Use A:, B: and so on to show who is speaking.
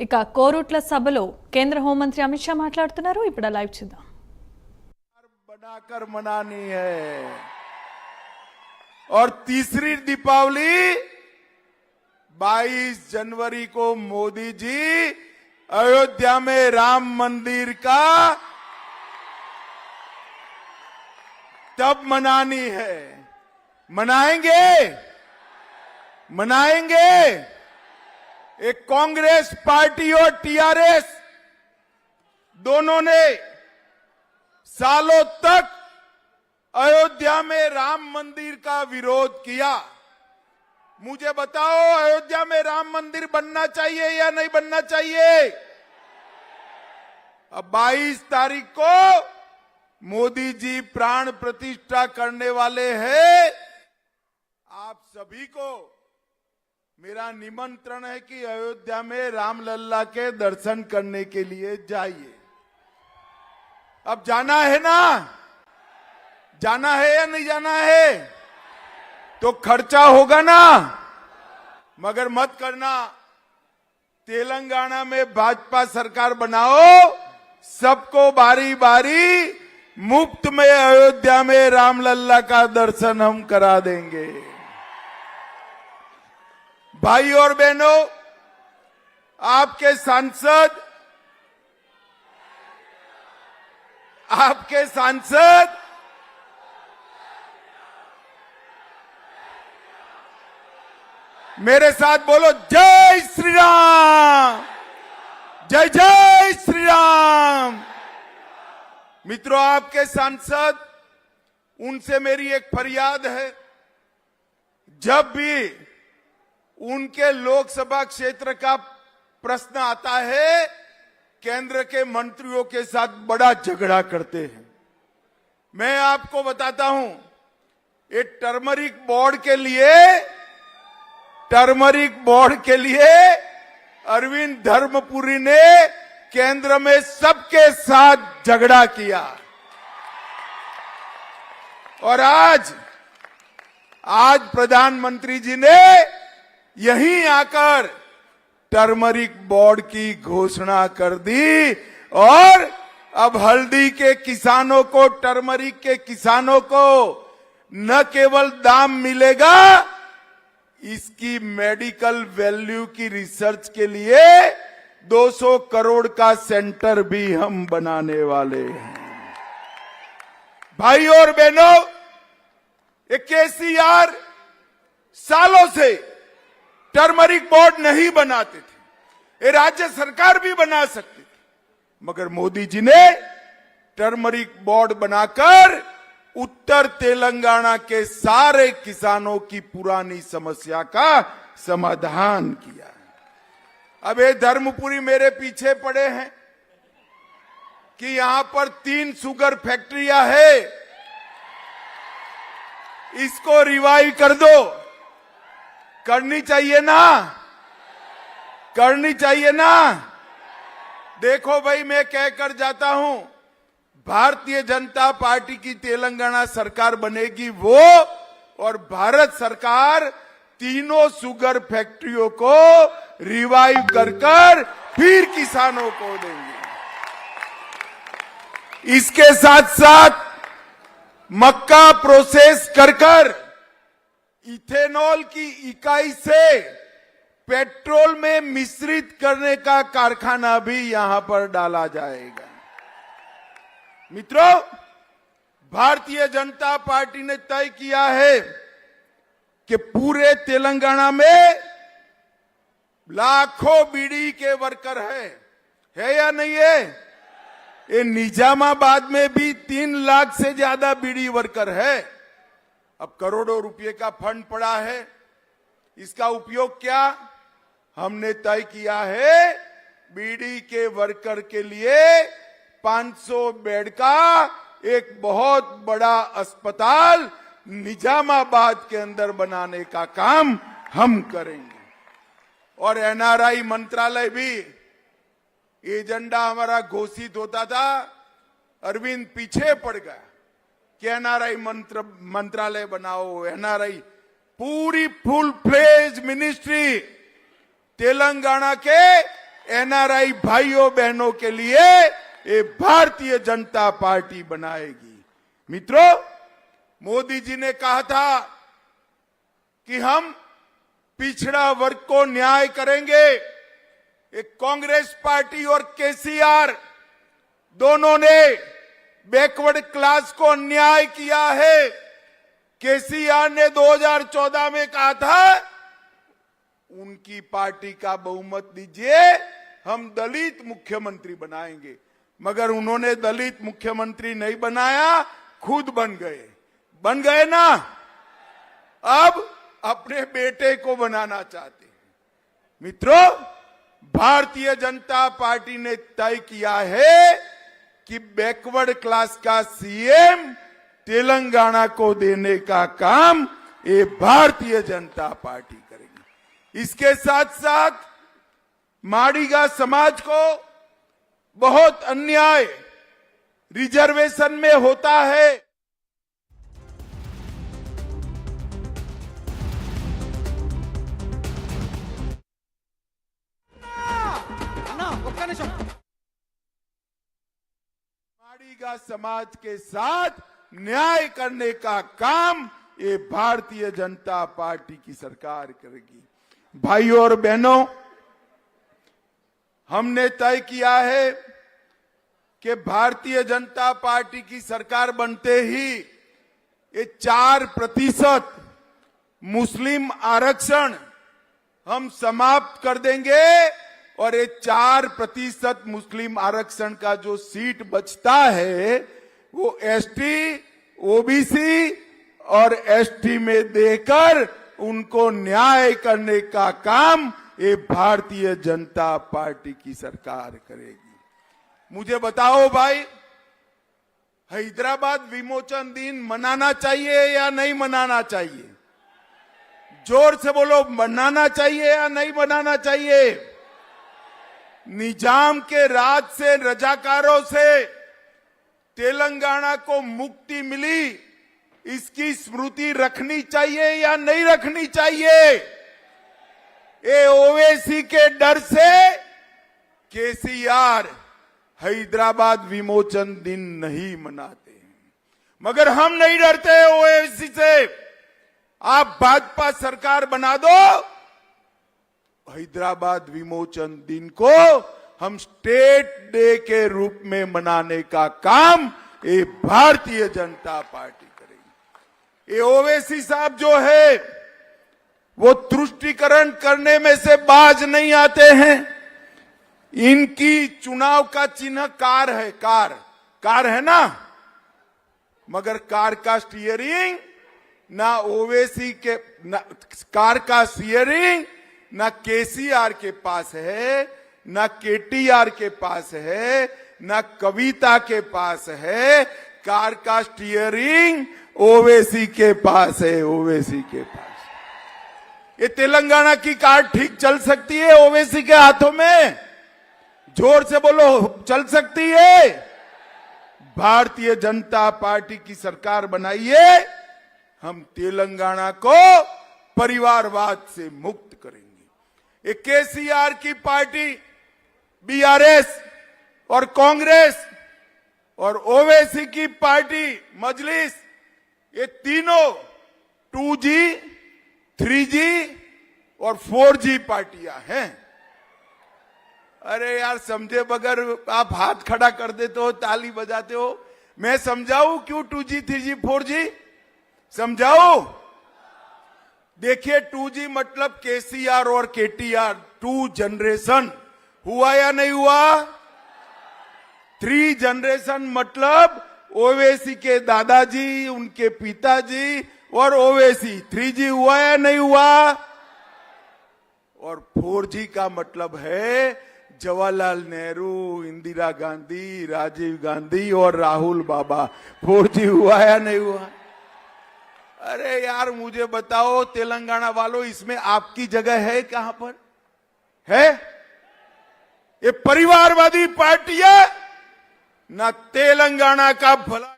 A: ఇక కోరుట్ల సభలో కేంద్ర హోంమంత్రి అమిత్ షా మాట్లాడుతున్నారు. ఇప్పుడు లైవ్ చూద్దాం.
B: बनाकर मनानी है और तीसरी दीपावली 22 जनवरी को मोदी जी अयोध्या में राम मंदिर का तब मनानी है। मनाएंगे मनाएंगे। एक कांग्रेस पार्टी और टीआरएस दोनों ने सालों तक अयोध्या में राम मंदिर का विरोध किया। मुझे बताओ, अयोध्या में राम मंदिर बनना चाहिए या नहीं बनना चाहिए? अब 22 तारीख को मोदी जी प्राण प्रतिष्ठा करने वाले हैं। आप सभी को मेरा निमंत्रण है कि अयोध्या में रामलल्ला के दर्शन करने के लिए जाइए। अब जाना है ना? जाना है या नहीं जाना है? तो खर्चा होगा ना? मगर मत करना, तेलंगाना में भाजपा सरकार बनाओ, सबको बारी बारी मुफ्त में अयोध्या में रामलल्ला का दर्शन हम करा देंगे। भाई और बहनों, आपके सांसद मेरे साथ बोलो, जय श्री राम, जय जय श्री राम। मित्रों, आपके सांसद, उनसे मेरी एक फरियाद है। जब भी उनके लोकसभा क्षेत्र का प्रश्न आता है, केंद्र के मंत्रियों के साथ बड़ा झगड़ा करते हैं। मैं आपको बताता हूं, ये टर्मरिक बोर्ड के लिए अरविंद धर्मपुरी ने केंद्र में सबके साथ झगड़ा किया। और आज प्रधानमंत्री जी ने यहीं आकर टर्मरिक बोर्ड की घोषणा कर दी और अब हल्दी के किसानों को, टर्मरिक के किसानों को न केवल दाम मिलेगा, इसकी मेडिकल वैल्यू की रिसर्च के लिए 200 करोड़ का सेंटर भी हम बनाने वाले हैं। भाई और बहनों, ये केसीआर सालों से टर्मरिक बोर्ड नहीं बनाते थे, ये राज्य सरकार भी बना सकती थी, मगर मोदी जी ने टर्मरिक बोर्ड बनाकर उत्तर तेलंगाना के सारे किसानों की पुरानी समस्या का समाधान किया। अब ये धर्मपुरी मेरे पीछे पड़े हैं कि यहां पर 3 शुगर फैक्ट्रियां है, इसको रिवाइव कर दो। करनी चाहिए ना? करनी चाहिए ना? देखो भाई, मैं कहकर जाता हूं, भारतीय जनता पार्टी की तेलंगाना सरकार बनेगी वो, और भारत सरकार तीनों शुगर फैक्ट्रियों को रिवाइव कर फिर किसानों को देंगे। इसके साथ साथ मक्का प्रोसेस कर इथेनॉल की इकाई से पेट्रोल में मिश्रित करने का कारखाना भी यहां पर डाला जाएगा। मित्रों, भारतीय जनता पार्टी ने तय किया है कि पूरे तेलंगाना में लाखों बीड़ी के वर्कर है या नहीं है? ये निजामाबाद में भी 3 लाख से ज्यादा बीड़ी वर्कर है। अब करोड़ों रुपए का फंड पड़ा है, इसका उपयोग क्या? हमने तय किया है बीड़ी के वर्कर के लिए 500 बेड का एक बहुत बड़ा अस्पताल निजामाबाद के अंदर बनाने का काम हम करेंगे। और एनआरआई मंत्रालय भी, एजेंडा हमारा घोषित होता था, अरविंद पीछे पड़ गया कि एनआरआई मंत्रालय बनाओ। एनआरआई पूरी फुल फ्लेज मिनिस्ट्री तेलंगाना के एनआरआई भाइयों बहनों के लिए ये भारतीय जनता पार्टी बनाएगी। मित्रों, मोदी जी ने कहा था कि हम पिछड़ा वर्ग को न्याय करेंगे। एक कांग्रेस पार्टी और केसीआर दोनों ने बैकवर्ड क्लास को अन्याय किया है। केसीआर ने 2014 में कहा था उनकी पार्टी का बहुमत दीजिए, हम दलित मुख्यमंत्री बनाएंगे, मगर उन्होंने दलित मुख्यमंत्री नहीं बनाया, खुद बन गए ना। अब अपने बेटे को बनाना चाहते हैं। मित्रों, भारतीय जनता पार्टी ने तय किया है कि बैकवर्ड क्लास का सीएम तेलंगाना को देने का काम ये भारतीय जनता पार्टी करेगी। इसके साथ साथ माड़ीगा समाज को बहुत अन्याय रिजर्वेशन में होता है। माड़ीगा समाज के साथ न्याय करने का काम ये भारतीय जनता पार्टी की सरकार करेगी। भाइयों और बहनों, हमने तय किया है कि भारतीय जनता पार्टी की सरकार बनते ही ये 4% मुस्लिम आरक्षण हम समाप्त कर देंगे और ये 4% मुस्लिम आरक्षण का जो सीट बचता है वो एसटी, ओबीसी और एसटी में देकर उनको न्याय करने का काम ये भारतीय जनता पार्टी की सरकार करेगी। मुझे बताओ भाई, हैदराबाद विमोचन दिन मनाना चाहिए या नहीं मनाना चाहिए? जोर से बोलो, मनाना चाहिए या नहीं मनाना चाहिए? निजाम के राज से, रजाकारों से तेलंगाना को मुक्ति मिली, इसकी स्मृति रखनी चाहिए या नहीं रखनी चाहिए? ये ओवैसी के डर से केसीआर हैदराबाद विमोचन दिन नहीं मनाते हैं, मगर हम नहीं डरते ओवैसी से। आप भाजपा सरकार बना दो, हैदराबाद विमोचन दिन को हम स्टेट डे के रूप में मनाने का काम ये भारतीय जनता पार्टी करेगी। ये ओवैसी साहब जो है वो तुष्टीकरण करने में से बाज नहीं आते हैं। इनकी चुनाव का चिन्ह कार है, कार है ना, मगर कार का स्टीयरिंग ना ओवैसी के, कार का स्टीयरिंग ना केसीआर के पास है, ना केटीआर के पास है, ना कविता के पास है। कार का स्टीयरिंग ओवैसी के पास है, ओवैसी के पास। ये तेलंगाना की कार ठीक चल सकती है ओवैसी के हाथों में? जोर से बोलो, चल सकती है? भारतीय जनता पार्टी की सरकार बनाइए, हम तेलंगाना को परिवारवाद से मुक्त करेंगे। ये केसीआर की पार्टी, बीआरएस और कांग्रेस और ओवैसी की पार्टी मजलिस, ये तीनों 2G, 3G और 4G पार्टियां हैं। अरे यार, समझे बगैर आप हाथ खड़ा कर देते हो, ताली बजाते हो। मैं समझाऊं क्यों 2G, 3G, 4G? समझाओ। देखिए, 2G मतलब केसीआर और केटीआर, 2 जनरेशन हुआ या नहीं हुआ? 3 जनरेशन मतलब ओवैसी के दादाजी, उनके पिताजी और ओवैसी। 3G हुआ या नहीं हुआ? और 4G का मतलब है जवाहरलाल नेहरू, इंदिरा गांधी, राजीव गांधी और राहुल बाबा। 4G हुआ या नहीं हुआ? अरे यार, मुझे बताओ तेलंगाना वालों, इसमें आपकी जगह है कहां पर है? ये परिवारवादी पार्टी है ना, तेलंगाना का भला